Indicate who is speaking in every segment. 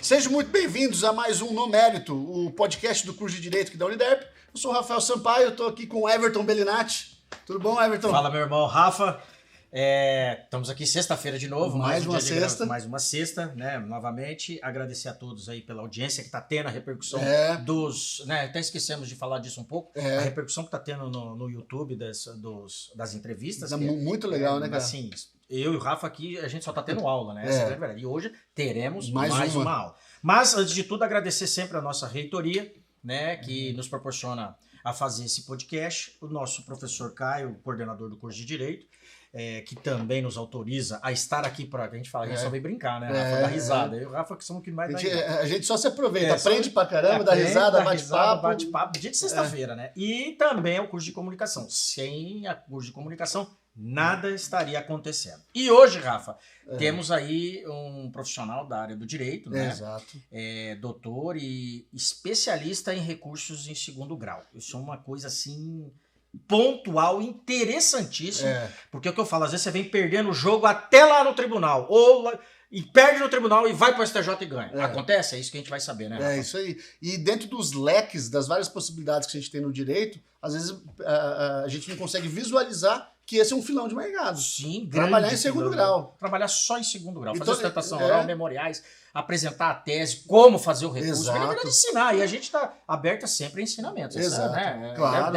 Speaker 1: Sejam muito bem-vindos a mais um No Mérito, o podcast do curso de Direito aqui da Uniderp. Eu sou o Rafael Sampaio, estou aqui com o Everton Bellinati. Tudo bom, Everton?
Speaker 2: Fala, meu irmão Rafa. Estamos aqui sexta-feira de novo.
Speaker 1: Mais uma
Speaker 2: sexta, né? Novamente. Agradecer a todos aí pela audiência que está tendo, a repercussão dos... Né, até esquecemos de falar disso um pouco. A repercussão que está tendo no YouTube das entrevistas.
Speaker 1: Muito legal, né, cara?
Speaker 2: Assim, eu e o Rafa aqui, a gente só está tendo aula, né? Essa é a verdade. E hoje teremos mais uma aula. Mas, antes de tudo, agradecer sempre a nossa reitoria, né? Que nos proporciona a fazer esse podcast. O nosso professor Caio, coordenador do curso de Direito, que também nos autoriza a estar aqui para a gente falar, a gente só vem brincar, né? Rafa dá risada. Eu e o Rafa que somos o que mais dá risada.
Speaker 1: A gente só se aproveita, aprende pra caramba, dá risada,
Speaker 2: bate-papo, dia de sexta-feira, né? E também é o curso de comunicação. Sem o curso de comunicação, nada estaria acontecendo. E hoje, Rafa, temos aí um profissional da área do direito, né?
Speaker 1: Exato.
Speaker 2: Doutor e especialista em recursos em segundo grau. Isso é uma coisa assim pontual, interessantíssimo, porque é o que eu falo, às vezes você vem perdendo o jogo até lá no tribunal, e perde no tribunal e vai para o STJ e ganha. Acontece? É isso que a gente vai saber, né, Rafa?
Speaker 1: É isso aí. E dentro dos leques, das várias possibilidades que a gente tem no direito, às vezes a gente não consegue visualizar que esse é um filão de mercado.
Speaker 2: Sim,
Speaker 1: trabalhar em segundo grau.
Speaker 2: Trabalhar só em segundo grau. Fazer sustentação oral, memoriais, apresentar a tese, como fazer o recurso. Na verdade, ensinar. E a gente está aberta sempre a ensinamentos.
Speaker 1: Exato.
Speaker 2: Né?
Speaker 1: Claro.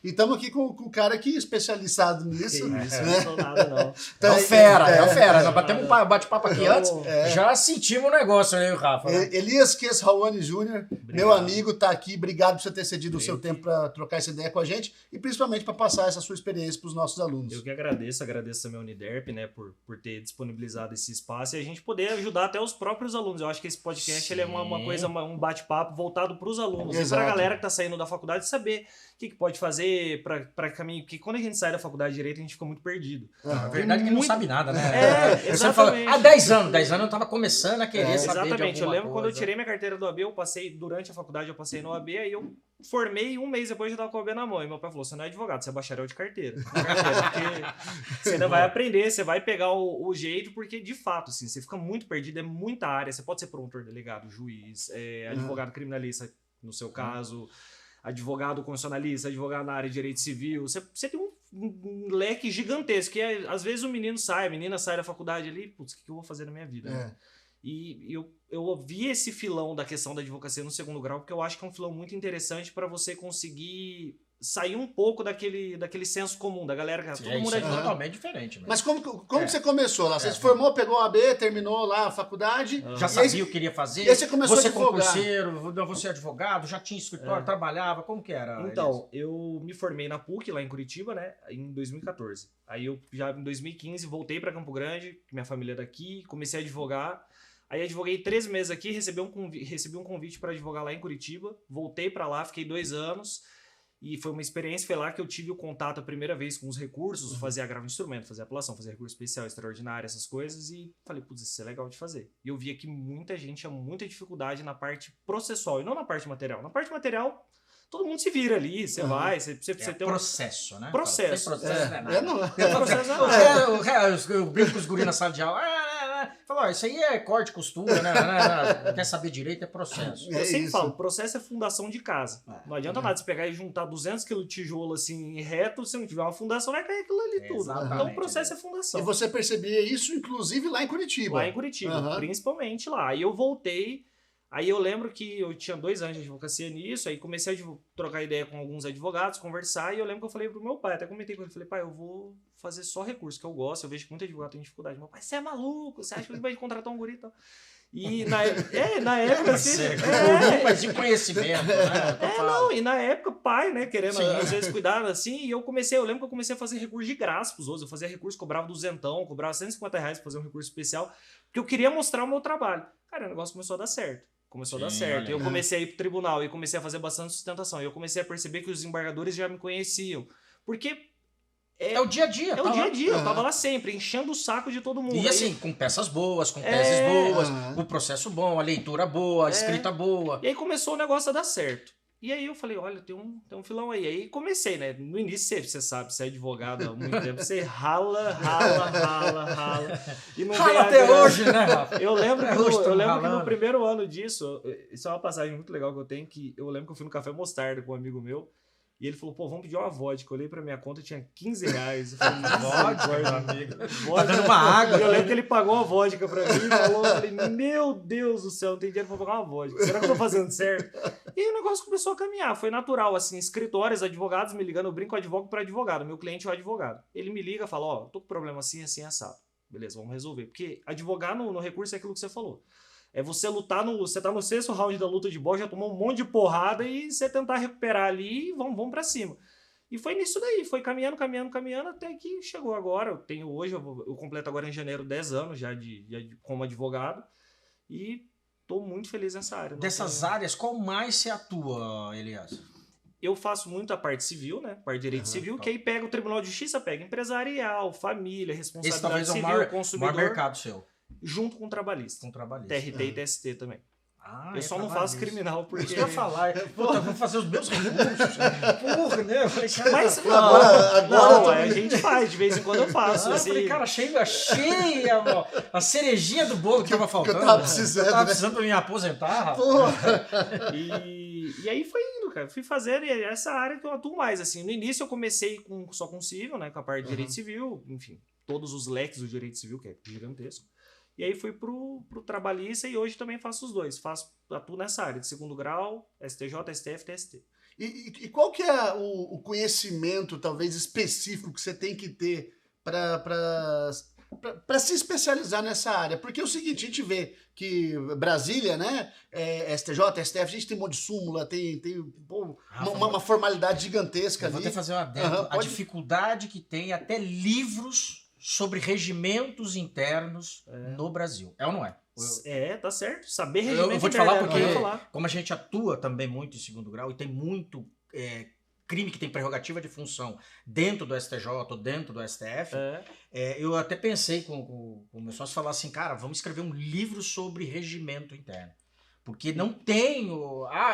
Speaker 1: E estamos aqui com o cara aqui especializado nisso.
Speaker 3: Não sou nada, não.
Speaker 2: Então, é o fera. Nós batemos um bate-papo aqui antes. Já sentimos o negócio, né, Rafa?
Speaker 1: Elias Ques Rawane Júnior, meu amigo, está aqui. Obrigado por você ter cedido o seu tempo para trocar essa ideia com a gente e principalmente para passar essa sua experiência para os nossos alunos.
Speaker 3: Eu que agradeço também a Uniderp, né, por ter disponibilizado esse espaço e a gente poder ajudar até os próprios alunos. Eu acho que esse podcast ele é uma coisa, um bate-papo voltado para os alunos. E para a galera que está saindo da faculdade saber o que pode fazer para caminho. Porque quando a gente sai da faculdade de Direito, a gente fica muito perdido.
Speaker 2: A verdade é que não sabe nada, né?
Speaker 3: Exatamente.
Speaker 2: Há 10 anos eu estava começando a querer saber de
Speaker 3: exatamente. Eu lembro
Speaker 2: coisa.
Speaker 3: Quando eu tirei minha carteira do AB, durante a faculdade eu passei no AB, aí eu formei, um mês depois já tava com o AB na mão. E meu pai falou, você não é advogado, você é bacharel de carteira. Porque você ainda vai aprender, você vai pegar o jeito, porque de fato, assim, você fica muito perdido, é muita área. Você pode ser promotor delegado, juiz, advogado criminalista, no seu caso, advogado constitucionalista, advogado na área de direito civil. Você tem um leque gigantesco, que às vezes a menina sai da faculdade ali, putz, o que eu vou fazer na minha vida? Né? E eu ouvi esse filão da questão da advocacia no segundo grau, porque eu acho que é um filão muito interessante para você conseguir sair um pouco daquele senso comum, da galera que todo mundo é
Speaker 2: totalmente diferente.
Speaker 1: Mas como você começou lá? Você se formou, pegou a AB, terminou lá a faculdade.
Speaker 2: Já sabia o que queria fazer?
Speaker 1: E aí você começou a advogar.
Speaker 2: Concurseiro, você é advogado, já tinha escritório, trabalhava, como que era?
Speaker 3: Então, eu me formei na PUC, lá em Curitiba, né, em 2014. Aí eu já em 2015 voltei para Campo Grande, minha família é daqui, comecei a advogar. Aí advoguei 3 meses aqui, recebi um convite para advogar lá em Curitiba, voltei para lá, fiquei 2 anos e foi uma experiência, foi lá que eu tive o contato a primeira vez com os recursos, fazer agravo de instrumento, fazer apelação, fazer recurso especial, extraordinário, essas coisas e falei, putz, isso é legal de fazer. E eu via que muita gente tinha muita dificuldade na parte processual e não na parte material. Na parte material, todo mundo se vira ali, você vai, você tem um
Speaker 2: processo, né?
Speaker 3: Processo.
Speaker 2: Eu brinco com os guris na sala de aula. Falou, isso aí é corte e costura, né? Quer saber direito, é processo.
Speaker 3: Eu sempre falo, processo é fundação de casa. Não adianta nada você pegar e juntar 200 kg de tijolo assim reto, se não tiver uma fundação, vai cair aquilo ali tudo. Então o processo é fundação.
Speaker 1: E você percebia isso, inclusive, lá em Curitiba?
Speaker 3: Lá em Curitiba, principalmente lá. Aí eu voltei. Aí eu lembro que eu tinha 2 anos de advocacia nisso, aí comecei a trocar ideia com alguns advogados, conversar, e eu lembro que eu falei pro meu pai, até comentei com ele, falei, pai, eu vou fazer só recurso, que eu gosto, eu vejo que muito advogado tem dificuldade. Meu pai, você é maluco, você acha que ele vai contratar um guri e tal? E na época, assim...
Speaker 2: Mas de conhecimento, né?
Speaker 3: E na época, pai, né, querendo às vezes cuidar, assim, e eu lembro que eu comecei a fazer recurso de graça pros outros, eu fazia recurso, cobrava duzentão, cobrava R$150 pra fazer um recurso especial, porque eu queria mostrar o meu trabalho. Cara, o negócio começou a dar certo. Começou a dar certo. Eu comecei a ir pro tribunal e comecei a fazer bastante sustentação. E eu comecei a perceber que os embargadores já me conheciam. Porque...
Speaker 2: É o dia a dia.
Speaker 3: É o dia a dia. Eu tava lá sempre, enchendo o saco de todo mundo.
Speaker 2: E assim, com peças boas, com teses boas, o processo bom, a leitura boa, a escrita boa.
Speaker 3: E aí começou o negócio a dar certo. E aí eu falei, olha, tem um filão aí. Aí comecei, né? No início, você sabe, você é advogado há muito tempo, você rala. E não
Speaker 2: rala até hoje, né, Rafa?
Speaker 3: Eu lembro que no primeiro ano disso, isso é uma passagem muito legal que eu tenho, que eu lembro que eu fui no Café Mostarda com um amigo meu, e ele falou, pô, vamos pedir uma vodka. Eu olhei pra minha conta, tinha R$15. Eu falei,
Speaker 2: vodka, amigo. Tá dando uma água.
Speaker 3: Eu lembro que ele pagou uma vodka pra mim e falou, eu falei, meu Deus do céu, não tem dinheiro pra pagar uma vodka. Será que eu tô fazendo certo? E aí o negócio começou a caminhar, foi natural, assim, escritórios, advogados me ligando, eu brinco advogado para advogado, meu cliente é o advogado. Ele me liga e fala, ó, tô com problema assim, assim, assado. Beleza, vamos resolver. Porque advogar no recurso é aquilo que você falou. É você lutar você tá no 6º round da luta de boxe, já tomou um monte de porrada e você tentar recuperar ali e vamos pra cima. E foi nisso daí, foi caminhando, até que chegou agora. Eu tenho hoje, eu completo agora em janeiro 10 anos já como advogado e tô muito feliz nessa área.
Speaker 2: Dessas áreas, qual mais você atua, Elias?
Speaker 3: Eu faço muito a parte civil, né? Parte de direito civil, que aí pega o Tribunal de Justiça, pega empresarial, família, responsabilidade civil, consumidor.
Speaker 2: Esse talvez é o maior mercado seu.
Speaker 3: Junto com o trabalhista. TRT e TST também. Eu só não faço criminal porque...
Speaker 2: Isso que eu ia falar. Puta, vou fazer os meus recursos. Porra, né? Eu falei, cara,
Speaker 3: mas agora a gente faz, de vez em quando eu faço.
Speaker 2: Eu falei, cara, achei a cerejinha do bolo que tava faltando.
Speaker 1: Que eu tava precisando.
Speaker 2: Eu tava precisando pra me aposentar.
Speaker 3: E aí foi indo, cara. Fui fazer essa área que eu atuo mais. Assim. No início eu comecei só com civil, né? Com a parte de direito civil, enfim, todos os leques do direito civil, que é gigantesco. E aí fui pro trabalhista e hoje também faço os dois. Atuo nessa área de 2º grau, STJ, STF, TST.
Speaker 1: E qual que é o conhecimento, talvez, específico que você tem que ter para se especializar nessa área? Porque é o seguinte, a gente vê que Brasília, né, STJ, STF, a gente tem um monte de súmula, tem uma formalidade gigantesca ali.
Speaker 2: Vou até fazer uma adendo. A dificuldade que tem até livros sobre regimentos internos no Brasil. É ou não é?
Speaker 3: Tá certo. Saber regimento interno.
Speaker 2: Eu vou te falar porque, como a gente atua também muito em 2º grau e tem muito crime que tem prerrogativa de função dentro do STJ ou dentro do STF, eu até pensei com o meu sócio falar assim, cara, vamos escrever um livro sobre regimento interno. Porque não tem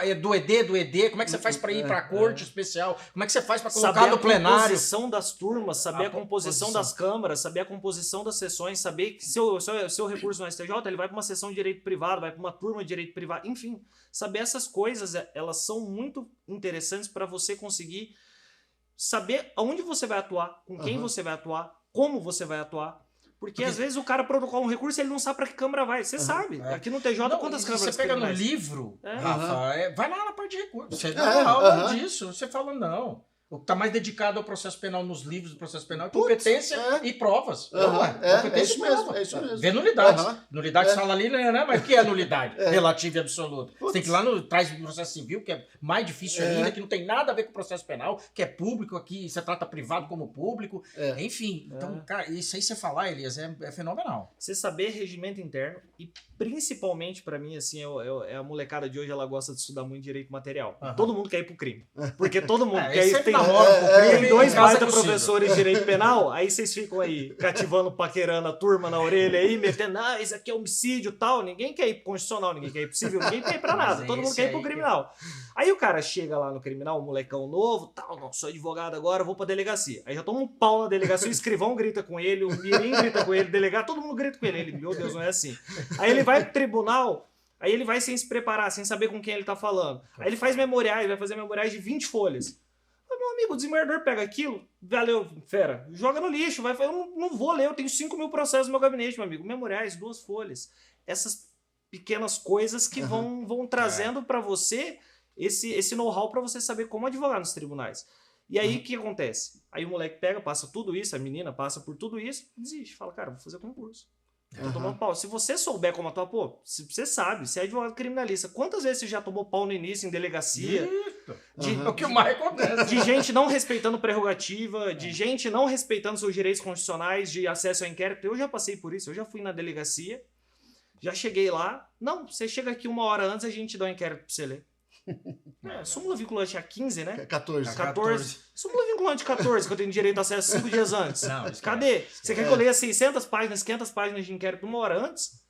Speaker 2: é do ED, como é que você faz para ir para a corte especial? Como é que você faz para colocar no plenário?
Speaker 3: Saber a composição das turmas, saber a composição das câmaras, saber a composição das sessões, saber que seu recurso no STJ ele vai para uma sessão de direito privado, vai para uma turma de direito privado, enfim. Saber essas coisas, elas são muito interessantes para você conseguir saber aonde você vai atuar, com quem você vai atuar, como você vai atuar. Porque às vezes o cara protocola um recurso e ele não sabe para que câmara vai. Você sabe. Aqui no TJ, quantas câmaras
Speaker 2: você pega
Speaker 3: criminais?
Speaker 2: No livro, Rafa, vai lá na parte de recurso. Você dá aula disso. Você fala, não. O que está mais dedicado ao processo penal nos livros do processo penal é competência e provas. Competência e prova.
Speaker 1: É isso mesmo.
Speaker 2: Vê nulidades. Nulidade fala ali, né? Mas o que é nulidade? Relativa e absoluta. Você tem que ir lá no trás do processo civil, que é mais difícil ainda, que não tem nada a ver com o processo penal, que é público aqui, você trata privado como público. Enfim, então, cara, isso aí você falar, Elias, é fenomenal.
Speaker 3: Você saber regimento interno e principalmente, pra mim, assim, a molecada de hoje, ela gosta de estudar muito direito material. Todo mundo quer ir pro crime. Porque todo mundo quer ir. Tem 2 baita professores de direito penal, aí vocês ficam aí cativando, paquerando a turma na orelha aí, metendo, isso aqui é homicídio e tal. Ninguém quer ir pro constitucional, ninguém quer ir pro civil, ninguém quer ir pra nada. Todo mundo quer ir pro criminal. Aí o cara chega lá no criminal, um molecão novo, tal, não, sou advogado agora, vou pra delegacia. Aí já toma um pau na delegacia, o escrivão grita com ele, o mirim grita com ele, o delegado, todo mundo grita com ele. Ele, meu Deus, não é assim. Aí ele vai pro tribunal, aí ele vai sem se preparar, sem saber com quem ele tá falando. Aí ele faz memoriais, vai fazer memoriais de 20 folhas. Meu amigo, o desembargador pega aquilo, valeu, fera, joga no lixo, eu não vou ler, eu tenho 5.000 processos no meu gabinete, meu amigo. Memoriais, 2 folhas. Essas pequenas coisas que vão trazendo para você esse know-how para você saber como advogar nos tribunais. E aí, o que acontece? Aí o moleque pega, passa tudo isso, a menina passa por tudo isso, desiste, fala, cara, vou fazer concurso. Tô tomando pau. Se você souber como atuar, você sabe, você é advogado criminalista. Quantas vezes você já tomou pau no início em delegacia?
Speaker 2: É o que mais acontece.
Speaker 3: De gente não respeitando prerrogativa, de gente não respeitando seus direitos constitucionais de acesso ao inquérito. Eu já passei por isso, eu já fui na delegacia, já cheguei lá. Não, você chega aqui 1 hora antes, a gente dá um inquérito pra você ler. Súmula vinculante a 15, né?
Speaker 1: 14.
Speaker 3: Súmula vinculante 14, que eu tenho direito a acesso 5 dias antes. Cadê? Você quer que eu leia 600 páginas, 500 páginas de inquérito 1 hora antes?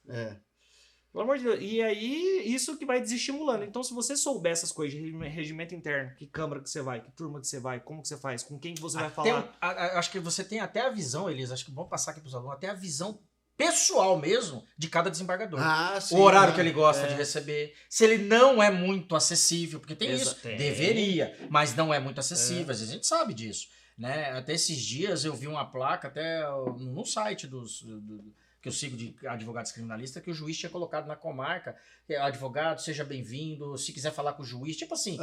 Speaker 3: Pelo amor de Deus. E aí, isso que vai desestimulando. Então, se você souber essas coisas de regimento interno, que câmara que você vai, que turma que você vai, como que você faz, com quem que você vai falar.
Speaker 2: Acho que você tem até a visão, Elias, acho que vamos passar aqui para os alunos, até a visão pessoal mesmo de cada desembargador.
Speaker 1: Sim,
Speaker 2: o horário que ele gosta de receber, se ele não é muito acessível, porque tem isso, deveria, mas não é muito acessível, às vezes a gente sabe disso. Né? Até esses dias eu vi uma placa até no site que eu sigo de advogados criminalistas, que o juiz tinha colocado na comarca, advogado, seja bem-vindo, se quiser falar com o juiz, tipo assim,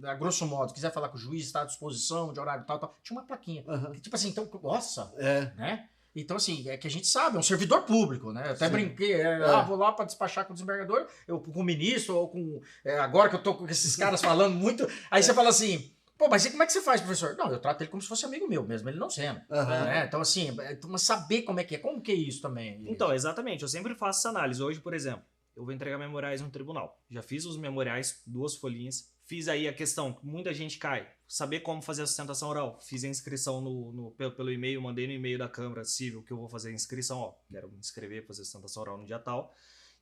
Speaker 2: a grosso modo, quiser falar com o juiz, está à disposição, de horário tal, tinha uma plaquinha. Que, tipo assim, então, nossa, né? Então, assim, é que a gente sabe, é um servidor público, né? Eu até brinquei, vou lá para despachar com o desembargador, com o ministro, ou com... agora que eu tô com esses caras falando muito, aí você fala assim... Pô, mas como é que você faz, professor? Não, eu trato ele como se fosse amigo meu mesmo, ele não sendo. Né? Então, assim, mas saber como que é isso também.
Speaker 3: Então, exatamente, eu sempre faço essa análise. Hoje, por exemplo, eu vou entregar memoriais no tribunal. Já fiz os memoriais, 2 folhinhas. Fiz aí a questão, muita gente cai, saber como fazer a sustentação oral. Fiz a inscrição pelo e-mail, mandei no e-mail da Câmara Civil que eu vou fazer a inscrição, quero me inscrever, fazer a sustentação oral no dia tal.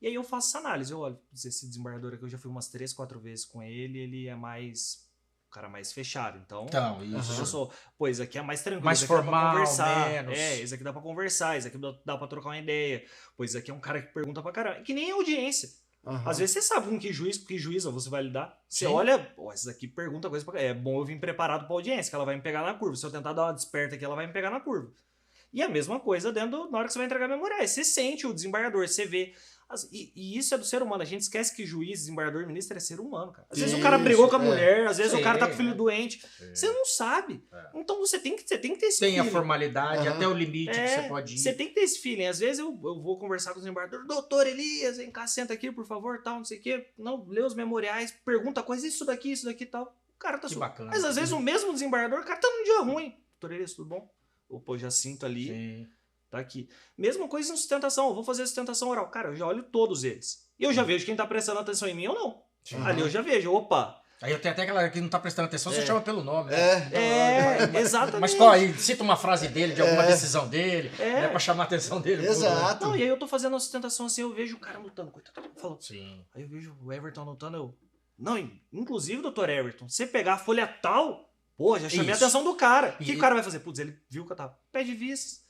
Speaker 3: E aí eu faço essa análise, eu olho, esse desembargador aqui, eu já fui umas 3, 4 vezes com ele, ele é mais... o cara mais fechado, então
Speaker 2: isso.
Speaker 3: Eu sou, esse aqui é mais tranquilo,
Speaker 2: mais formal,
Speaker 3: conversar,
Speaker 2: menos.
Speaker 3: Esse aqui dá pra conversar, esse aqui dá pra trocar uma ideia, esse aqui é um cara que pergunta pra caramba, que nem audiência. Às vezes você sabe com que juíza você vai lidar, você olha, esse daqui pergunta coisa pra caramba, é bom eu vir preparado pra audiência, que ela vai me pegar na curva, se eu tentar dar uma desperta aqui, ela vai me pegar na curva. E a mesma coisa na hora que você vai entregar memoriais, você sente o desembargador, você vê. E isso é do ser humano. A gente esquece que juiz, desembargador e ministro é ser humano, cara. Às vezes o cara brigou com a mulher, às vezes o cara tá com o filho doente. Você não sabe. Então você tem que ter esse feeling.
Speaker 2: Tem a formalidade, até o limite que você pode ir.
Speaker 3: Você tem que ter esse feeling. Às vezes eu vou conversar com o desembargador, doutor Elias, vem cá, senta aqui, por favor, tal, não sei o quê. Não, lê os memoriais, pergunta coisa, isso daqui e tal. O cara tá
Speaker 2: bacana.
Speaker 3: Mas às vezes o mesmo desembargador, o cara tá num dia ruim. Doutor Elias, tudo bom? Pô, já sinto ali.
Speaker 2: Sim.
Speaker 3: Tá aqui. Mesma coisa em sustentação. Eu vou fazer sustentação oral. Cara, eu já olho todos eles. E eu já vejo quem tá prestando atenção em mim ou não. Ali eu já vejo. Opa.
Speaker 2: Aí eu tenho até aquela que não tá prestando atenção, você chama pelo nome. Né?
Speaker 3: Exatamente.
Speaker 2: Mas qual aí? Cita uma frase dele, de alguma decisão dele, né, pra chamar a atenção dele.
Speaker 1: Exato.
Speaker 3: Não, e aí eu tô fazendo a sustentação assim, eu vejo o cara anotando. Coitado, falou.
Speaker 2: Sim.
Speaker 3: Aí eu vejo o Everton anotando, Não, inclusive, doutor Everton, você pegar a folha tal... Pô, já chamei a atenção do cara. O que o cara vai fazer? Putz, ele viu que eu tava. Pede vistas.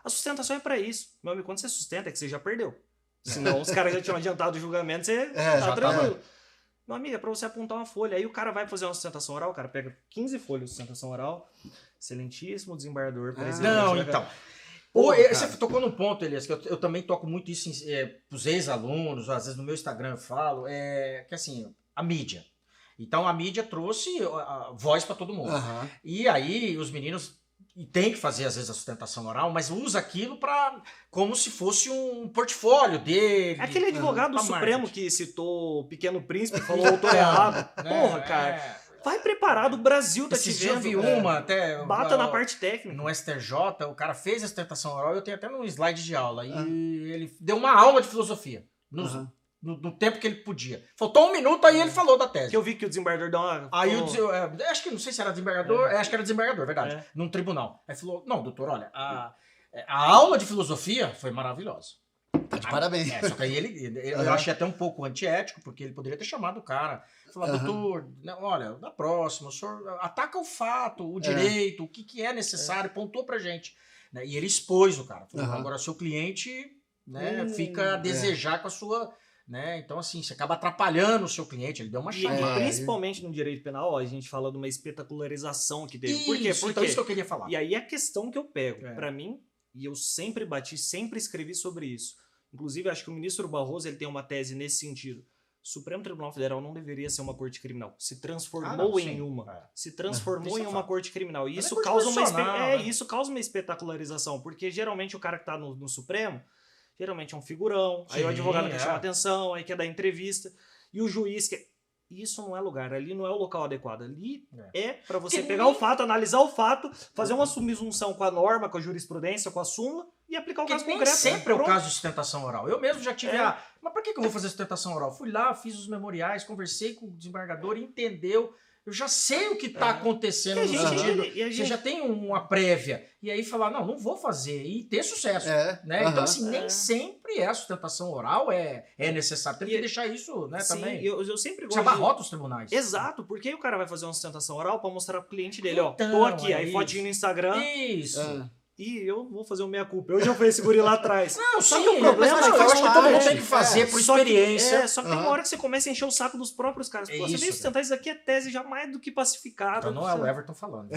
Speaker 3: A sustentação é pra isso. Meu amigo, quando você sustenta é que você já perdeu. Senão os caras já tinham adiantado o julgamento, você tá tranquilo. Meu amigo, é pra você apontar uma folha. Aí o cara vai fazer uma sustentação oral, o cara pega 15 folhas de sustentação oral. Excelentíssimo desembargador, presidente.
Speaker 2: Não, então. Você tocou num ponto, Elias, que eu também toco muito isso pros ex-alunos, às vezes no meu Instagram eu falo, que assim, a mídia. Então a mídia trouxe a voz para todo mundo. E aí os meninos têm que fazer às vezes a sustentação oral, mas usa aquilo como se fosse um portfólio dele.
Speaker 3: Aquele advogado do Supremo que citou o Pequeno Príncipe, falou o autor errado. Porra, cara. Vai preparado, o Brasil tá te vendo.
Speaker 2: Eu vi uma até...
Speaker 3: Bata na parte técnica.
Speaker 2: No STJ, o cara fez a sustentação oral, eu tenho até num slide de aula, e ele deu uma aula de filosofia. No tempo que ele podia. Faltou 1 minuto, aí ele falou da tese.
Speaker 3: Que eu vi que o desembargador deu uma...
Speaker 2: Aí acho que não sei se era desembargador, acho que era desembargador, verdade. Num tribunal. Aí falou, não, doutor, olha, a aula de filosofia foi maravilhosa.
Speaker 1: Tá de parabéns.
Speaker 2: Só que aí eu achei até um pouco antiético, porque ele poderia ter chamado o cara. Falar, doutor, olha, da próxima, o senhor ataca o fato, o direito, o que é necessário, pontuou pra gente. E ele expôs o cara. Falou, agora seu cliente fica a desejar com a sua... Né? Então, assim, você acaba atrapalhando o seu cliente, ele deu uma chamada.
Speaker 3: Principalmente no direito penal, a gente fala de uma espetacularização que teve.
Speaker 2: Isso,
Speaker 3: Por quê?
Speaker 2: Então isso que eu queria falar.
Speaker 3: E aí a questão que eu pego, pra mim, e eu sempre bati, sempre escrevi sobre isso. Inclusive, acho que o ministro Barroso ele tem uma tese nesse sentido. O Supremo Tribunal Federal não deveria ser uma corte criminal. Se transformou em uma. Se transformou em uma corte criminal. E isso causa isso causa uma espetacularização, porque geralmente o cara que tá no Supremo geralmente é um figurão, aí o advogado quer chamar atenção, aí quer dar entrevista, e o juiz quer... Isso não é lugar, ali não é o local adequado. Ali é para você pegar o fato, analisar o fato, fazer uma subsunção com a norma, com a jurisprudência, com a súmula e aplicar o caso concreto.
Speaker 2: Sempre é o caso de sustentação oral. Eu mesmo já tive mas por que eu vou fazer sustentação oral? Fui lá, fiz os memoriais, conversei com o desembargador, entendeu, eu já sei o que está acontecendo no sentido. Você já tem uma prévia. E aí falar, não vou fazer. E ter sucesso. Né? Então, assim, nem sempre a sustentação oral é necessária. Tem que deixar isso, né, também.
Speaker 3: Eu sempre gosto.
Speaker 2: Você abarrota os tribunais.
Speaker 3: Exato, porque aí o cara vai fazer uma sustentação oral para mostrar pro cliente dele, então, tô aqui, aí fotinho no Instagram.
Speaker 2: Isso.
Speaker 3: E eu vou fazer o meia-culpa. Eu já fui esse guri lá atrás.
Speaker 2: Não,
Speaker 3: só que o problema
Speaker 2: é que eu acho que todo mundo tem que fazer por experiência.
Speaker 3: Só que tem uma hora que você começa a encher o saco dos próprios caras. Pô, você veio sustentar isso aqui, é tese já mais do que pacificada.
Speaker 2: Então não é o Everton falando.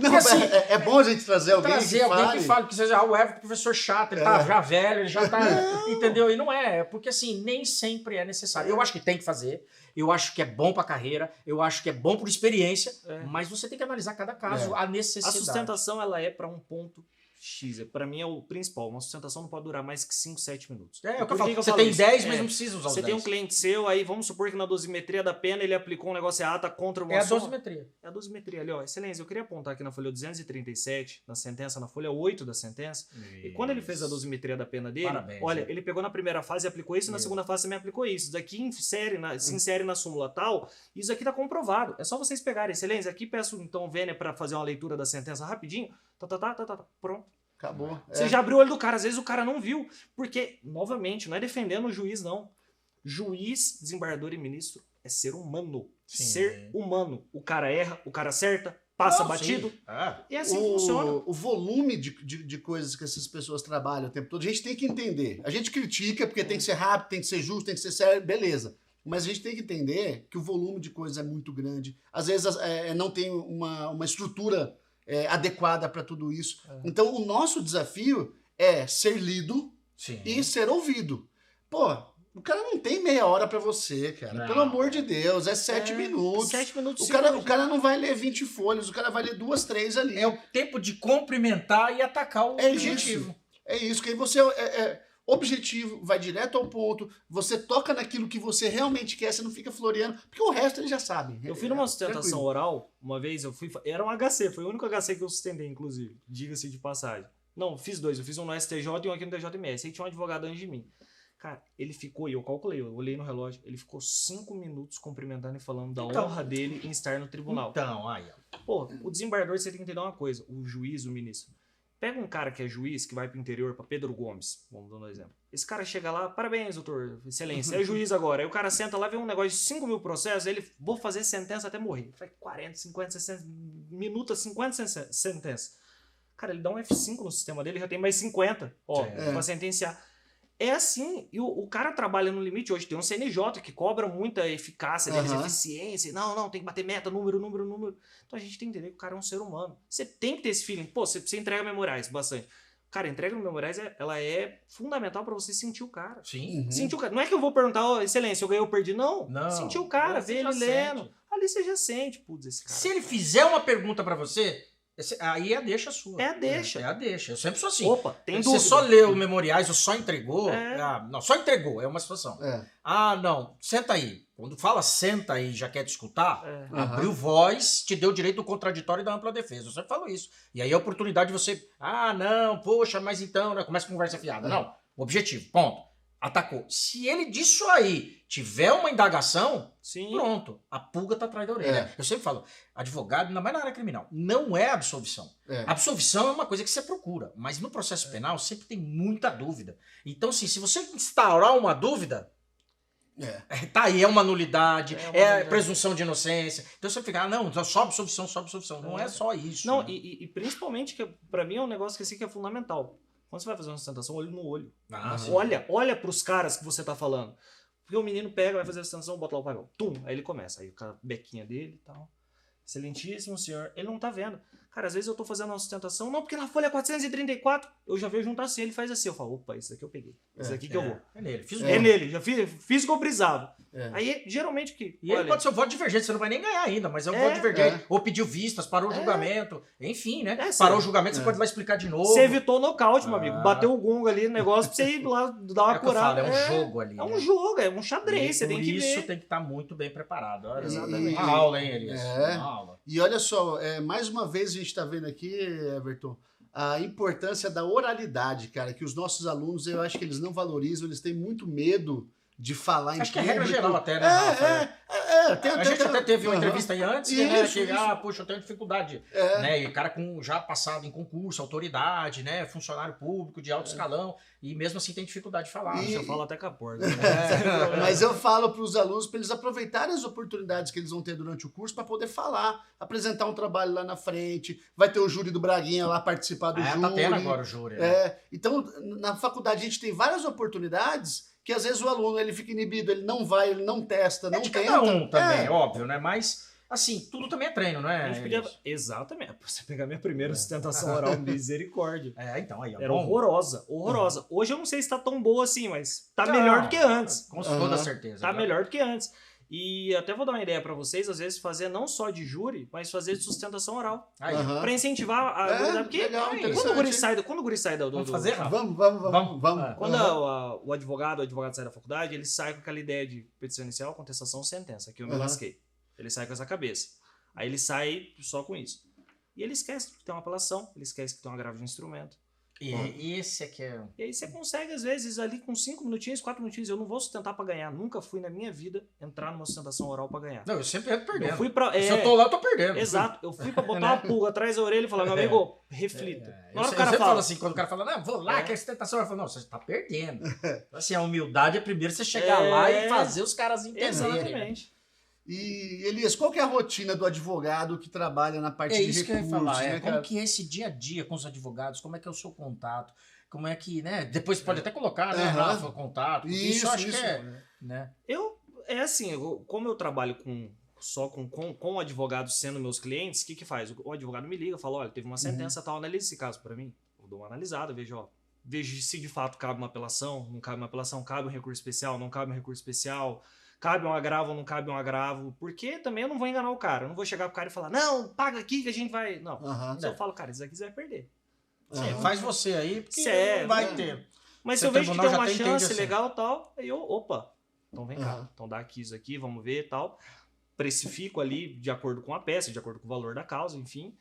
Speaker 1: Não, assim, é bom a gente trazer alguém que fale.
Speaker 2: Que seja o Everton, professor chato, ele tá já velho, ele já tá... Entendeu? E não é. Porque assim, nem sempre é necessário. Eu acho que tem que fazer. Eu acho que é bom pra carreira, eu acho que é bom por experiência, mas você tem que analisar cada caso, a necessidade.
Speaker 3: A sustentação, ela é para um ponto X. Pra mim é o principal. Uma sustentação não pode durar mais que 5, 7 minutos.
Speaker 2: É o que eu falo. Você tem 10, mas não precisa usar os 10.
Speaker 3: Você tem um cliente seu, aí vamos supor que na dosimetria da pena ele aplicou um negócio errado contra uma
Speaker 2: a dosimetria.
Speaker 3: É a dosimetria ali, ó. Excelência, eu queria apontar aqui na folha 237, na sentença, na folha 8 da sentença. Isso. E quando ele fez a dosimetria da pena dele, olha, ele pegou na primeira fase e aplicou isso, na segunda fase também aplicou isso. Isso daqui se insere na súmula tal, isso aqui tá comprovado. É só vocês pegarem. Excelência, aqui peço então o Vênia para fazer uma leitura da sentença rapidinho. Pronto.
Speaker 1: Acabou.
Speaker 3: Você já abriu o olho do cara, às vezes o cara não viu. Porque, novamente, não é defendendo o juiz, não. Juiz, desembargador e ministro é ser humano. Sim, ser humano. O cara erra, o cara acerta, passa batido. E assim funciona.
Speaker 1: O volume de coisas que essas pessoas trabalham o tempo todo, a gente tem que entender. A gente critica porque tem que ser rápido, tem que ser justo, tem que ser sério, beleza. Mas a gente tem que entender que o volume de coisas é muito grande. Às vezes não tem uma estrutura adequada para tudo isso. Então, o nosso desafio é ser lido e ser ouvido. Pô, o cara não tem meia hora para você, cara. Não. Pelo amor de Deus, é 7 minutos.
Speaker 3: 7 minutos.
Speaker 1: O cara não vai ler 20 folhas, o cara vai ler 2, 3 ali.
Speaker 2: É o tempo de cumprimentar e atacar o objetivo.
Speaker 1: É isso, que aí você objetivo, vai direto ao ponto, você toca naquilo que você realmente quer, você não fica floreando, porque o resto eles já sabem.
Speaker 3: Eu fiz uma sustentação oral, uma vez, era um HC, foi o único HC que eu sustentei, inclusive, diga-se de passagem. Não, fiz 2, eu fiz um no STJ e um aqui no TJMS, aí tinha um advogado antes de mim. Cara, ele ficou, e eu calculei, eu olhei no relógio, ele ficou 5 minutos cumprimentando e falando da honra dele em estar no tribunal.
Speaker 2: Então, aí, ó.
Speaker 3: Pô, o desembargador, você tem que entender uma coisa, o juiz, o ministro. Pega um cara que é juiz, que vai pro interior, pra Pedro Gomes, vamos dar um exemplo. Esse cara chega lá, parabéns, doutor, excelência, é juiz agora. Aí o cara senta lá, vê um negócio de 5 mil processos, aí ele, vou fazer sentença até morrer. Faz 40, 50, 60 minutos, 50 sentenças. Cara, ele dá um F5 no sistema dele, já tem mais 50, pra sentenciar. É assim, e o cara trabalha no limite hoje, tem um CNJ que cobra muita eficácia, eficiência, não, tem que bater meta, número. Então a gente tem que entender que o cara é um ser humano. Você tem que ter esse feeling. Pô, você entrega memoriais bastante. Cara, a entrega no memoriais, ela é fundamental pra você sentir o cara.
Speaker 2: Sim.
Speaker 3: Sentir o cara. Não é que eu vou perguntar, excelência, eu ganhei ou perdi, não. Sentir o cara, ver ele lendo. Ali você já sente, putz, esse cara.
Speaker 2: Se ele fizer uma pergunta pra você... Aí é a deixa sua.
Speaker 3: É a deixa.
Speaker 2: É a deixa. Eu sempre sou assim.
Speaker 3: Opa, tem dúvida.
Speaker 2: Você só leu memoriais ou só entregou. Não, só entregou, é uma situação. Não, senta aí. Quando fala senta aí e já quer te escutar, abriu voz, te deu o direito do contraditório e da ampla defesa. Eu sempre falo isso. E aí a oportunidade de você, poxa, mas então, né? Começa a conversa fiada. Não, objetivo, ponto. Atacou. Se ele disso aí tiver uma indagação, pronto, a pulga tá atrás da orelha. Eu sempre falo, advogado, ainda mais na área criminal, não é absolvição. Absolvição é uma coisa que você procura, mas no processo penal sempre tem muita dúvida. Então, assim, se você instaurar uma dúvida, tá aí, é uma nulidade, presunção de inocência. Então você fica, só absolvição. Não é só isso.
Speaker 3: Não, né? e principalmente, que pra mim é um negócio que, assim, que é fundamental. Quando você vai fazer uma sustentação, olho no olho. Olha pros caras que você tá falando. Porque o menino pega, vai fazer a sustentação, bota lá o papel. Aí ele começa. Aí com a bequinha dele e tal. Excelentíssimo senhor. Ele não tá vendo. Cara, às vezes eu tô fazendo uma sustentação, porque na folha 434 eu já vejo juntar assim, ele faz assim, eu falo, opa, isso daqui eu peguei. Isso aqui que eu vou.
Speaker 2: É nele.
Speaker 3: Já fiz o que eu precisava. Aí, geralmente,
Speaker 2: ele pode ser o voto divergente, você não vai nem ganhar ainda, mas é um voto divergente. Ou pediu vistas, parou o julgamento, enfim, né? Parou o julgamento, você pode ir lá explicar de novo.
Speaker 3: Você evitou o nocaute, meu amigo. Bateu o gongo ali no negócio pra você ir lá dar uma curada.
Speaker 2: É um jogo ali.
Speaker 3: É um jogo, é um xadrez, você tem que ver.
Speaker 2: Isso tem que estar muito bem preparado. Exatamente. Uma aula, hein, Elias? Uma aula.
Speaker 1: E olha só, mais uma vez a gente está vendo aqui, Everton, a importância da oralidade, cara, que os nossos alunos, eu acho que eles não valorizam, eles têm muito medo de falar em
Speaker 2: Acho que é
Speaker 1: público.
Speaker 2: regra geral até, né, Rafa? A gente até teve uma
Speaker 1: Aham.
Speaker 2: entrevista aí antes,
Speaker 1: Isso,
Speaker 2: né?
Speaker 1: isso.
Speaker 2: Chegar, poxa, eu tenho dificuldade. Né? E o cara com já passado em concurso, autoridade, né? Funcionário público de alto escalão, e mesmo assim tem dificuldade de falar.
Speaker 3: Eu falo até com a porta.
Speaker 1: Mas eu falo para os alunos para eles aproveitarem as oportunidades que eles vão ter durante o curso para poder falar, apresentar um trabalho lá na frente. Vai ter o júri do Braguinha lá participar do júri.
Speaker 2: Tá tendo agora o júri. Né?
Speaker 1: Então, na faculdade a gente tem várias oportunidades que às vezes o aluno ele fica inibido, ele não vai, ele não testa, não
Speaker 2: de
Speaker 1: tenta.
Speaker 2: cada um também, óbvio, né? Mas, assim, tudo também é treino, né?
Speaker 3: A gente podia... Exatamente. Você pegar minha primeira sustentação oral, misericórdia.
Speaker 2: Então aí,
Speaker 3: Era horrorosa. Hoje eu não sei se tá tão boa assim, mas tá melhor do que antes.
Speaker 2: Com toda certeza.
Speaker 3: Tá melhor do que antes. E até vou dar uma ideia pra vocês, às vezes fazer não só de júri, mas fazer de sustentação oral. Pra incentivar a... Porque
Speaker 1: legal,
Speaker 3: quando o guri sai do...
Speaker 2: Vamos fazer, Rafa?
Speaker 1: Vamos.
Speaker 3: Quando o advogado sai da faculdade, ele sai com aquela ideia de petição inicial, contestação, sentença, que eu me lasquei. Ele sai com essa cabeça. Aí ele sai só com isso. E ele esquece que tem uma apelação, ele esquece que tem um agravo de instrumento.
Speaker 2: E esse aqui é...
Speaker 3: E aí você consegue, às vezes, ali com 5 minutinhos, 4 minutinhos, eu não vou sustentar pra ganhar. Nunca fui na minha vida entrar numa sustentação oral pra ganhar.
Speaker 2: Não, eu sempre entro perdendo.
Speaker 3: Eu fui pra,
Speaker 2: Se eu tô lá, eu tô perdendo.
Speaker 3: Exato. Eu fui pra botar uma pulga atrás da orelha e falar, meu amigo, reflita.
Speaker 2: Na hora o cara fala assim, quando o cara fala, não, vou lá, que é sustentação, eu falo, não, você tá perdendo. Assim, a humildade é primeiro você chegar lá e fazer os caras entenderem.
Speaker 3: Exatamente.
Speaker 1: E, Elias, qual que é a rotina do advogado que trabalha na parte de recursos?
Speaker 2: Que eu ia falar,
Speaker 1: né,
Speaker 2: como que é esse dia a dia com os advogados, como é que é o seu contato, como é que, né, depois pode até colocar, né, Rafa, o contato, isso eu acho que é, né.
Speaker 3: Como eu trabalho só com advogados sendo meus clientes, o que faz? O advogado me liga, fala, olha, teve uma sentença tal, analisa esse caso pra mim. Eu dou uma analisada, vejo se de fato cabe uma apelação, não cabe uma apelação, cabe um recurso especial, não cabe um recurso especial, cabe um agravo ou não cabe um agravo, porque também eu não vou enganar o cara, eu não vou chegar pro cara e falar, não, paga aqui que a gente vai... Não, se eu falo, cara, isso aqui você vai perder.
Speaker 2: Faz você aí, porque não vai ter.
Speaker 3: Mas se eu vejo que tem uma chance legal e tal, aí eu, opa, então vem cá, então dá aqui isso aqui, vamos ver e tal. Precifico ali de acordo com a peça, de acordo com o valor da causa, enfim.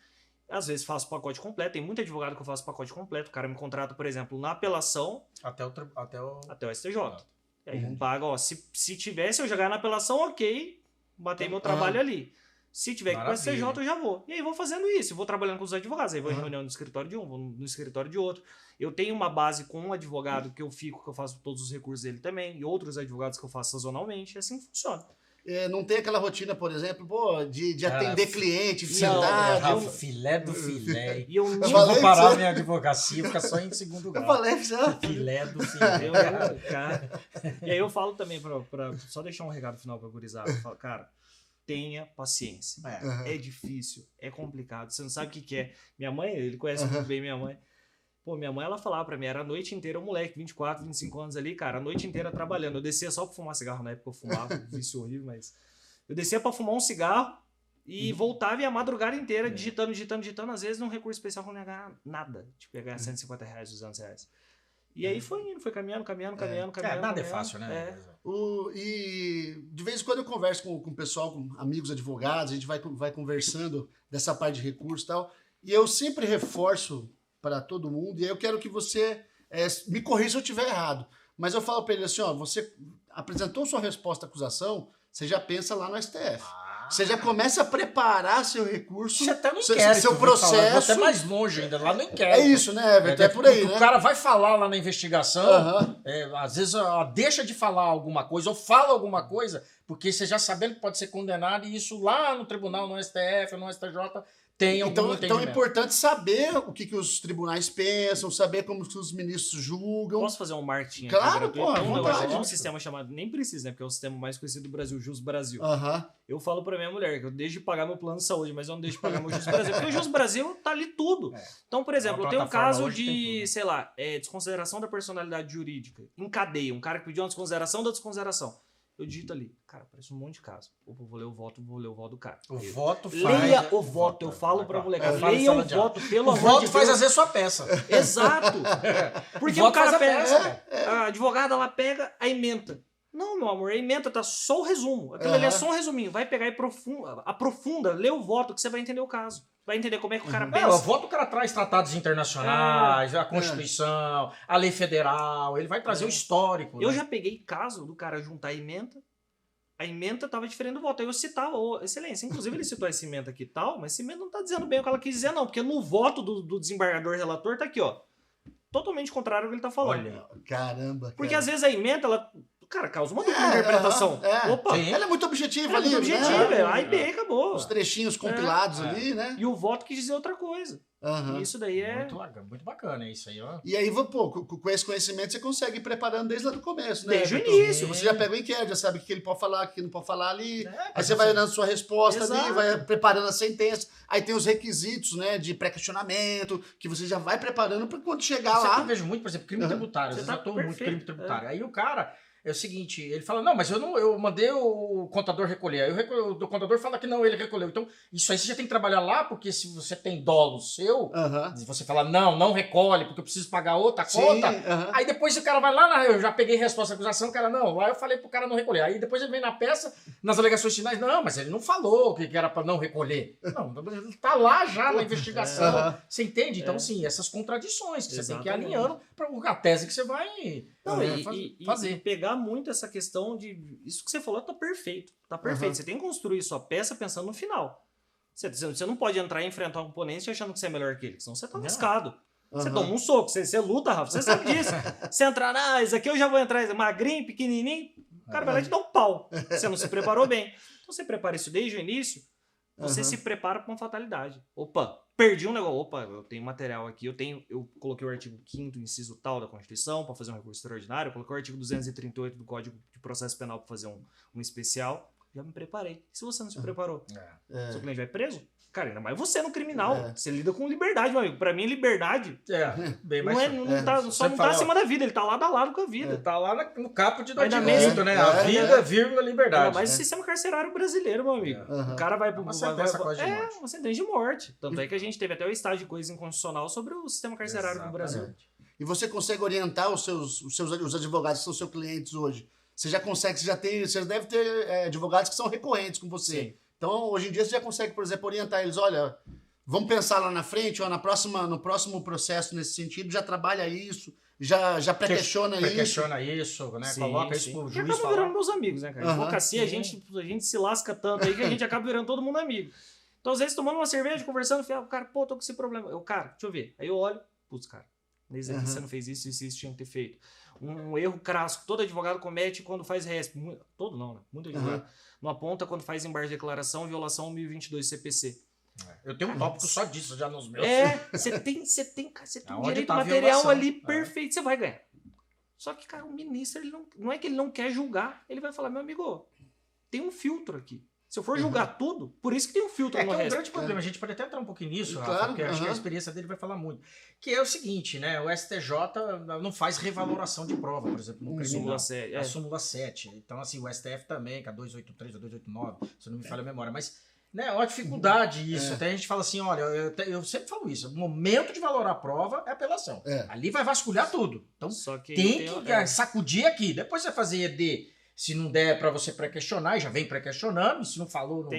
Speaker 3: Às vezes faço pacote completo, tem muito advogado que eu faço pacote completo, o cara me contrata, por exemplo, na apelação
Speaker 2: até o
Speaker 3: STJ. E aí paga, se tivesse eu jogar na apelação, ok, batei meu trabalho ali. Se tiver que ir para o STJ, eu já vou. E aí vou fazendo isso, vou trabalhando com os advogados. Aí vou em reunião no escritório de um, vou no escritório de outro. Eu tenho uma base com um advogado que eu faço todos os recursos dele também, e outros advogados que eu faço sazonalmente, e assim funciona.
Speaker 1: Não tem aquela rotina, por exemplo, de atender cliente, cidade.
Speaker 2: Filé do filé.
Speaker 3: E eu
Speaker 2: vou parar minha advocacia, fica só em segundo grau.
Speaker 1: Eu falei já.
Speaker 2: Filé do filé.
Speaker 3: E aí eu falo também, pra só deixar um recado final pra gurizada. Eu falo, cara, tenha paciência. É difícil, é complicado, você não sabe o que é. Minha mãe, ele conhece muito bem minha mãe. Pô, minha mãe, ela falava pra mim, era a noite inteira, um moleque, 24, 25 anos ali, cara, a noite inteira trabalhando. Eu descia só pra fumar cigarro, na época eu fumava, vício horrível, mas... Eu descia pra fumar um cigarro e voltava e a madrugada inteira digitando, às vezes num recurso especial que eu não ia ganhar nada. Tipo, ia ganhar R$150, R$200. E aí foi indo, foi caminhando.
Speaker 2: Nada é fácil, né?
Speaker 1: E de vez em quando eu converso com o pessoal, com amigos advogados, a gente vai conversando dessa parte de recurso e tal, e eu sempre reforço para todo mundo, e aí eu quero que você me corrija se eu estiver errado, mas eu falo para ele assim, você apresentou sua resposta à acusação, você já pensa lá no STF. Você já começa a preparar seu recurso,
Speaker 2: você até não inquérito,
Speaker 1: seu processo.
Speaker 2: Até mais longe ainda, lá no inquérito.
Speaker 1: É isso, né, Everton? É por aí, né?
Speaker 2: O cara vai falar lá na investigação, às vezes deixa de falar alguma coisa, ou fala alguma coisa, porque você já sabendo que pode ser condenado, e isso lá no tribunal, no STF, no STJ... Então é importante saber o que os tribunais pensam, saber como os ministros julgam.
Speaker 3: Posso fazer um marketing aqui?
Speaker 1: Claro, pô.
Speaker 3: Tem um sistema chamado, nem precisa, né? Porque é o sistema mais conhecido do Brasil, Jus Brasil. Eu falo pra minha mulher que eu deixo de pagar meu plano de saúde, mas eu não deixo de pagar meu Jus Brasil. Porque o Jus Brasil tá ali tudo. Então, por exemplo, eu tenho um caso de, sei lá, desconsideração da personalidade jurídica. Em cadeia, um cara que pediu uma desconsideração da desconsideração. Eu digito ali, cara, parece um monte de caso. Eu vou ler o voto do cara.
Speaker 2: O voto faz...
Speaker 3: Leia o voto, eu falo pra molecada. Leia o voto, pelo amor de Deus.
Speaker 2: O voto faz às vezes sua peça.
Speaker 3: Exato. Porque o cara pega, a advogada lá pega a ementa. Não, meu amor, a ementa tá só o resumo. Aquilo ali é só um resuminho. Vai pegar e aprofunda, lê o voto que você vai entender o caso. vai entender como é que o cara
Speaker 2: Não,
Speaker 3: pensa.
Speaker 2: eu voto o cara traz tratados internacionais, a Constituição, a lei federal, ele vai trazer o histórico.
Speaker 3: Eu
Speaker 2: né?
Speaker 3: já peguei caso do cara juntar a ementa tava diferente do voto. Aí eu citava, excelência, inclusive ele citou essa ementa aqui e tal, mas essa ementa não tá dizendo bem o que ela quis dizer não, porque no voto do desembargador relator tá aqui, ó, totalmente contrário ao que ele tá falando.
Speaker 2: Olha,
Speaker 1: caramba.
Speaker 3: Porque às vezes a ementa, ela, cara, causa uma dupla interpretação. Opa!
Speaker 2: Sim.
Speaker 1: Ela é muito objetiva
Speaker 3: É
Speaker 1: ali,
Speaker 3: muito objetivo,
Speaker 1: né?
Speaker 3: A e B, acabou.
Speaker 1: Os trechinhos compilados ali, né?
Speaker 3: E o voto quis dizer outra coisa.
Speaker 1: Aham.
Speaker 3: Isso daí é...
Speaker 2: muito bacana isso aí, ó.
Speaker 1: E aí, pô, com esse conhecimento você consegue ir preparando desde lá do começo, né?
Speaker 3: Desde o
Speaker 1: Everton?
Speaker 3: início.
Speaker 1: Você já pega o inquérito, já sabe o que ele pode falar, o que não pode falar ali.
Speaker 2: É,
Speaker 1: Aí você vai dando sua resposta ali,
Speaker 3: Exato.
Speaker 1: vai preparando a sentença. Aí tem os requisitos, né, de pré-questionamento, que você já vai preparando para quando chegar
Speaker 2: Isso aqui
Speaker 1: lá.
Speaker 2: eu vejo muito, por exemplo, crime tributário. Às
Speaker 3: Você
Speaker 2: vezes
Speaker 3: tá
Speaker 2: eu tô muito
Speaker 3: perfeito,
Speaker 2: crime tributário. Aí o cara, é o seguinte, ele fala, não, mas eu mandei o contador recolher. Aí o contador fala que não, ele recolheu. Então, isso aí você já tem que trabalhar lá, porque se você tem dolo seu,
Speaker 1: Aham.
Speaker 2: se você fala, não recolhe, porque eu preciso pagar outra
Speaker 1: Sim,
Speaker 2: conta.
Speaker 1: aham.
Speaker 2: Aí depois o cara vai lá, eu já peguei resposta da acusação, o cara, não, lá eu falei pro cara não recolher. Aí depois ele vem na peça, nas alegações finais, não, mas ele não falou que era pra não recolher. Não, ele tá lá já na investigação.
Speaker 1: Aham.
Speaker 2: Você entende? Então, sim, essas contradições que você tem que ir
Speaker 3: Exatamente.
Speaker 2: alinhando pra a tese que você vai
Speaker 3: Não,
Speaker 2: fazer.
Speaker 3: e pegar muito essa questão de... Isso que você falou tá perfeito. Tá perfeito.
Speaker 1: Uhum.
Speaker 3: Você tem que construir sua peça pensando no final. Você não pode entrar e enfrentar um oponente achando que você é melhor que ele, senão você tá
Speaker 2: Não.
Speaker 3: lascado. Você
Speaker 1: Aham.
Speaker 3: toma um soco, você luta, Rafa, você sabe disso. Você entrar, esse aqui eu já vou entrar, magrinho, pequenininho, o cara vai lá te dar um pau. Você não se preparou bem. Então você prepara isso desde o início, você
Speaker 1: Aham.
Speaker 3: se prepara para uma fatalidade. Opa, perdi um negócio. Opa, eu tenho material aqui, eu coloquei o artigo 5º, inciso tal da Constituição para fazer um recurso extraordinário, eu coloquei o artigo 238 do Código de Processo Penal para fazer um especial. Já me preparei. E se você não se preparou?
Speaker 1: É.
Speaker 3: Seu cliente vai preso? Cara, ainda mais você no criminal.
Speaker 1: É.
Speaker 3: Você lida com liberdade, meu amigo. Pra mim, liberdade
Speaker 2: Bem mais
Speaker 3: só não tá acima da vida. Ele tá lado a lado com a vida.
Speaker 2: tá lá no caput do
Speaker 3: Ainda
Speaker 2: artigo
Speaker 3: mais-
Speaker 2: 5º, né? A vida, vírgula, liberdade.
Speaker 3: Ainda mais o sistema carcerário brasileiro, meu amigo.
Speaker 1: Aham.
Speaker 3: O cara vai pro...
Speaker 2: Uma sentença quase de
Speaker 3: É,
Speaker 2: morte.
Speaker 3: uma sentença de morte. Tanto é que a gente teve até o estágio de coisa inconstitucional sobre o sistema carcerário no Brasil.
Speaker 2: Exatamente.
Speaker 1: E você consegue orientar os advogados que são seus clientes hoje? Você deve ter advogados que são recorrentes com você.
Speaker 3: Sim.
Speaker 1: Então, hoje em dia, você já consegue, por exemplo, orientar eles, olha, vamos pensar lá na frente, ó, no próximo processo nesse sentido, já trabalha isso, já pré-questiona isso.
Speaker 2: Pré-questiona isso, né?
Speaker 3: Sim,
Speaker 2: Coloca
Speaker 3: sim.
Speaker 2: isso pro
Speaker 3: E
Speaker 2: juiz
Speaker 3: acaba
Speaker 2: falar.
Speaker 3: virando meus amigos, né, cara?
Speaker 1: Aham,
Speaker 3: Advocacia, a
Speaker 2: sim.
Speaker 3: gente se lasca tanto aí que a gente acaba virando todo mundo amigo. Então, às vezes, tomando uma cerveja, conversando, o cara, pô, tô com esse problema. Eu, cara, deixa eu ver. Aí eu olho, putz, cara, nesse aqui
Speaker 1: Aham.
Speaker 3: você não fez isso tinha que ter feito. Um erro crasso que todo advogado comete quando faz RESP. Todo não, né? Muito advogado. Não aponta quando faz embargo de declaração, violação 1022 CPC.
Speaker 2: Eu tenho um tópico só disso já nos meus.
Speaker 3: Você tem um
Speaker 2: Aonde
Speaker 3: direito
Speaker 2: tá a
Speaker 3: material
Speaker 2: violação?
Speaker 3: ali
Speaker 2: É.
Speaker 3: perfeito, você vai ganhar. Só que, cara, o ministro, ele não é que ele não quer julgar, ele vai falar, meu amigo, tem um filtro aqui. Se eu for julgar tudo, por isso que tem um filtro
Speaker 2: É que
Speaker 3: no
Speaker 2: é um
Speaker 3: resto.
Speaker 2: grande problema, a gente pode até entrar um pouquinho nisso,
Speaker 1: Claro,
Speaker 2: Rafa, porque acho que a
Speaker 1: aham.
Speaker 2: experiência dele vai falar muito. Que é o seguinte, né? O STJ não faz revaloração de prova, por exemplo, no criminal.
Speaker 3: Súmula 7,
Speaker 2: A súmula 7. Então, assim, o STF também, que é a 283 ou 289, se eu não me falha a memória. Mas, né, é uma dificuldade isso. Até a gente fala assim, olha, eu sempre falo isso, o momento de valorar a prova é a apelação.
Speaker 1: É.
Speaker 2: Ali vai vasculhar tudo. Então,
Speaker 3: Só que
Speaker 2: tem que sacudir aqui. Depois você fazer ED, se não der pra você pré-questionar, e já vem pré-questionando, e se não falou... Não...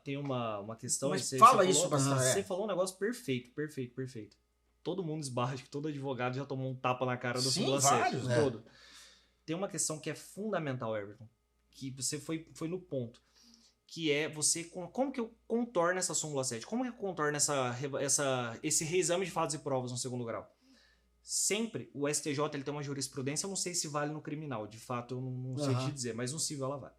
Speaker 3: tem uma questão...
Speaker 2: Mas
Speaker 3: você
Speaker 2: fala
Speaker 3: falou,
Speaker 2: isso bastante.
Speaker 3: Você falou um negócio perfeito. Todo mundo esbarra de que todo advogado já tomou um tapa na cara do
Speaker 2: Sim,
Speaker 3: súmula
Speaker 2: vários,
Speaker 3: 7.
Speaker 1: né?
Speaker 3: Todo. Tem uma questão que é fundamental, Everton, que você foi no ponto, que é você... Como que eu contorno essa súmula 7? Como que eu contorno esse reexame de fatos e provas no segundo grau? Sempre o STJ ele tem uma jurisprudência, eu não sei se vale no criminal, de fato eu não sei te dizer, mas no civil ela vale.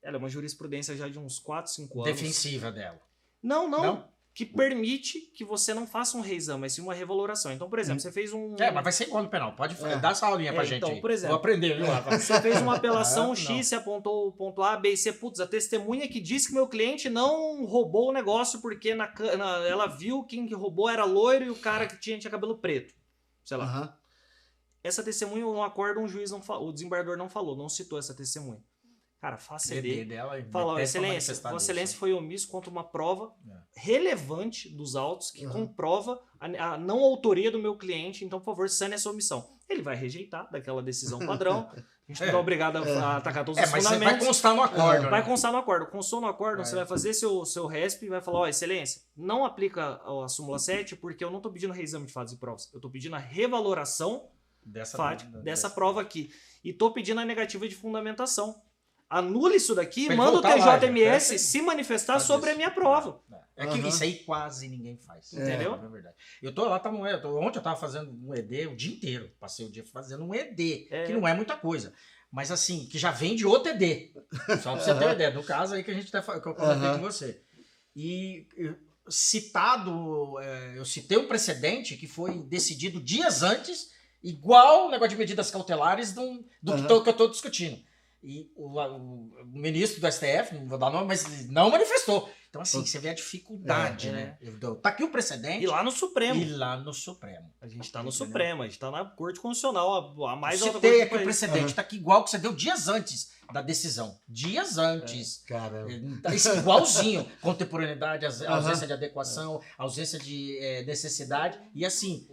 Speaker 3: Ela é uma jurisprudência já de uns 4, 5 anos.
Speaker 2: Defensiva dela.
Speaker 3: Não. Que permite que você não faça um reexame, mas sim uma revaloração. Então, por exemplo, você fez um...
Speaker 2: Mas vai ser igual no penal. Pode dar essa aulinha pra gente
Speaker 3: então,
Speaker 2: aí.
Speaker 3: por exemplo,
Speaker 2: Vou aprender, viu, Rafa?
Speaker 3: Você fez uma apelação
Speaker 2: Não.
Speaker 3: X, você apontou o ponto A, B e C. Putz, a testemunha que disse que meu cliente não roubou o negócio porque ela viu quem que roubou era loiro e o cara que tinha cabelo preto. Sei lá.
Speaker 1: Aham.
Speaker 3: Essa testemunha, no acordo, o desembargador não falou, não citou essa testemunha. Cara, faça CD. Fala, Vossa Excelência foi omisso contra uma prova relevante dos autos que comprova a não autoria do meu cliente, então, por favor, sane essa omissão. ele vai rejeitar daquela decisão padrão. A gente não é obrigado a atacar todos os
Speaker 2: mas
Speaker 3: fundamentos.
Speaker 2: vai constar no acordo.
Speaker 3: Vai constar no acordo. Constou no acordo, você vai fazer seu RESP e vai falar, excelência, não aplica a súmula 7 porque eu não estou pedindo reexame de fatos e provas. Eu estou pedindo a revaloração dessa prova aqui. E estou pedindo a negativa de fundamentação. Anula isso daqui e manda o TJMS se manifestar sobre a minha prova.
Speaker 2: É que isso aí quase ninguém faz.
Speaker 3: Entendeu?
Speaker 2: É verdade. Eu tô lá, ontem eu tava fazendo um ED o dia inteiro. Passei o dia fazendo um ED, que não é muita coisa. Mas assim, que já vem de outro ED. Só pra você ter uma ideia. Do caso aí que a gente que eu comentei com você. E eu citei um precedente que foi decidido dias antes, igual o negócio de medidas cautelares do que eu tô discutindo. E o ministro do STF, não vou dar nome, mas não manifestou. Então, assim, você vê a dificuldade, né? Tá aqui o precedente.
Speaker 3: E lá no Supremo.
Speaker 2: A
Speaker 3: gente tá no Supremo, a gente tá na Corte Constitucional, a mais alta
Speaker 2: corte do país. Aqui o precedente, tá aqui igual que você deu dias antes da decisão. Dias antes.
Speaker 1: Caramba.
Speaker 2: Tá igualzinho. Contemporaneidade, ausência de adequação, ausência de necessidade. E assim,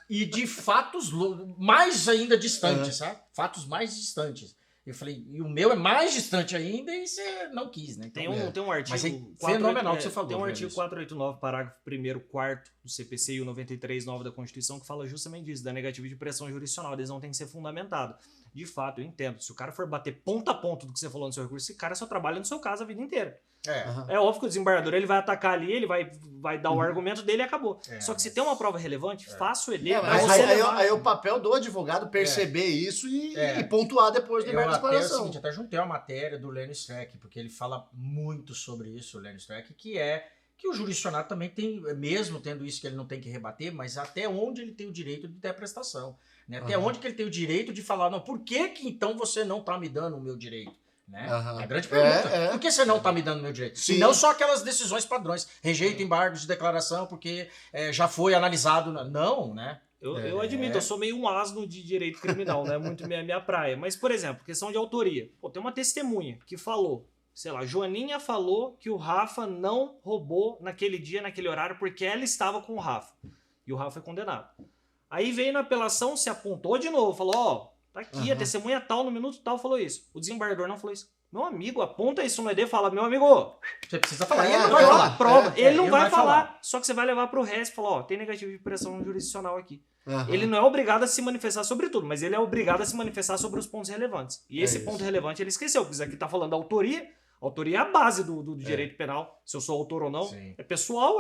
Speaker 2: e de fatos mais ainda distantes, sabe? Fatos mais distantes. Eu falei, e o meu é mais distante ainda e você não quis, né? Então,
Speaker 3: tem um artigo...
Speaker 2: Mas fenomenal que você falou.
Speaker 3: Tem um artigo 489, parágrafo 1º, 4º do CPC e o 93.9 da Constituição que fala justamente disso, da negativa de pressão jurisdicional. A adesão tem que ser fundamentada. De fato, eu entendo. Se o cara for bater ponto a ponto do que você falou no seu recurso, esse cara só trabalha no seu caso a vida inteira. É óbvio que o desembargador ele vai atacar ali, ele vai dar o argumento dele e acabou. Só que se tem uma prova relevante, faça o ED.
Speaker 1: Aí o papel do advogado perceber isso e pontuar depois do mérito de declaração.
Speaker 2: Eu até juntei uma matéria do Lênio Streck, porque ele fala muito sobre isso, o Lênio Streck, que é que o jurisdicionado também tem, mesmo tendo isso que ele não tem que rebater, mas até onde ele tem o direito de ter a prestação. Né? Até onde que ele tem o direito de falar, não, por que então você não está me dando o meu direito? Né? É a grande pergunta. Por que você não está me dando o meu direito?
Speaker 1: Sim.
Speaker 2: E não só aquelas decisões padrões. Rejeito embargos de declaração porque já foi analisado. Não, né?
Speaker 3: Eu admito, eu sou meio um asno de direito criminal, não é muito minha praia. Mas, por exemplo, questão de autoria. Pô, tem uma testemunha que falou, sei lá, Joaninha falou que o Rafa não roubou naquele dia, naquele horário, porque ela estava com o Rafa. E o Rafa foi condenado. Aí veio na apelação, se apontou de novo, falou, tá aqui, a testemunha tal, no minuto tal, falou isso. O desembargador não falou isso. Meu amigo, aponta isso no ED e fala, meu amigo,
Speaker 2: você precisa falar.
Speaker 3: Ele não vai falar. Prova. Ele não vai falar. Só que você vai levar pro resto e falar, tem negativo de pressão jurisdicional aqui. Ele não é obrigado a se manifestar sobre tudo, mas ele é obrigado a se manifestar sobre os pontos relevantes. E esse ponto relevante ele esqueceu, porque isso aqui tá falando da autoria. A autoria é a base do direito penal. Se eu sou autor ou não, é pessoal,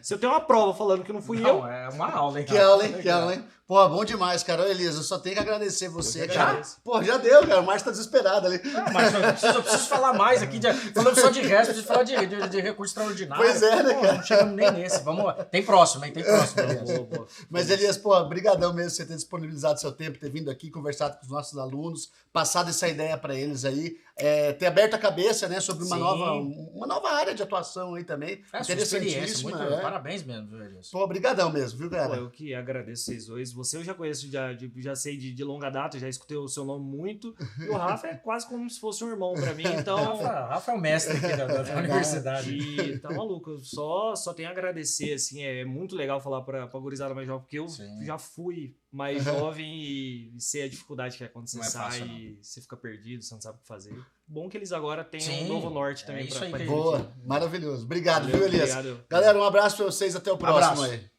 Speaker 3: Se eu tenho uma prova falando que não fui eu...
Speaker 2: É uma aula, hein?
Speaker 1: Que aula, hein? Pô, bom demais, cara. Ô, Elisa, eu só tenho que agradecer você, cara. Pô, já deu, cara. O Márcio tá desesperado ali.
Speaker 2: Mas eu preciso falar mais aqui. Falando só de resto, preciso falar de recurso extraordinário.
Speaker 1: Pois é, né, cara?
Speaker 2: Não chegamos nem nesse. Vamos lá. Tem próximo, hein? Tem próximo.
Speaker 1: Boa. Mas, Elias, pô, brigadão mesmo por você ter disponibilizado seu tempo, ter vindo aqui, conversado com os nossos alunos, passado essa ideia pra eles aí, ter aberto a cabeça, né, sobre uma nova área de atuação aí também. Interessantíssima.
Speaker 2: Parabéns mesmo, Elias.
Speaker 1: Pô, brigadão mesmo, viu, cara?
Speaker 3: Pô, eu que agradeço vocês dois. Você eu já conheço, já sei de longa data, já escutei o seu nome muito. E o Rafa é quase como se fosse um irmão pra mim, então...
Speaker 2: Rafa é o mestre aqui da universidade.
Speaker 3: E tá maluco, eu só tenho a agradecer, assim, é muito legal falar pra gurizada mais jovem, porque eu já fui mais jovem e sei a dificuldade que é quando você sai e você fica perdido, você não sabe o que fazer. Bom que eles agora têm um novo norte também.
Speaker 1: Boa, maravilhoso. Obrigado, viu, Elias? Galera, um abraço pra vocês, até o próximo aí.